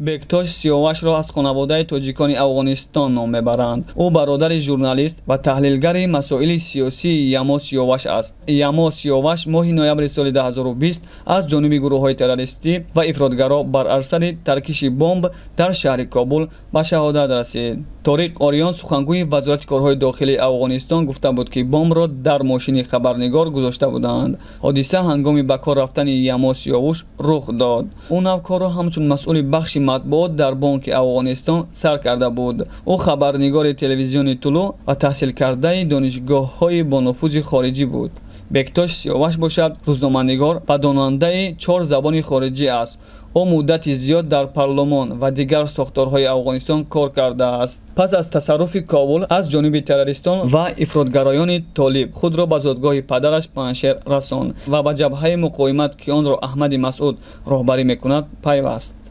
бектош сиёвашро аз хонаводаи тоҷикони афғонистон ном мебаранд. ӯ бародари журналист ва таҳлилгари масоили сиёсии Ямо Сиёваш аст. Ямо Сиёваш моҳи ноябри соли 2020 аз ҷониби гурӯҳҳои террористӣ ва ифротгаро бар асари таркиши бомб дар шаҳри Кобул ба шаҳодат расид. Ториқ Ориён сухангӯи вазорати корҳои дохилии Афғонистон гуфта буд, ки бомбро дар мошини хабарнигор гузошта буданд. ҳодиса ҳангоми ба кор рафтани Ямо Сиёваш рух дод. ӯ навкорро ҳамчун масъули бахши матбуот дар Бонки Афғонистон сар карда буд. ӯ хабарнигори телевизиони Тулу ва таҳсилкардаи донишгоҳҳои бонуфузи хориҷӣ буд. Бектош Сиёваш бошад рӯзноманигор ва донандаи 4 забони хориҷӣ аст. ӯ муддати зиёд дар парлумон ва дигар сохторҳои Афғонистон кор кардааст. пас аз тасарруфи Кобул аз ҷониби террористон ва ифротгароёни Толиб худро ба зодгоҳи падараш Паншер расонд ва ба ҷабҳаи муқоимат, ки онро Аҳмади Масъуд роҳбарӣ мекунад, пайваст.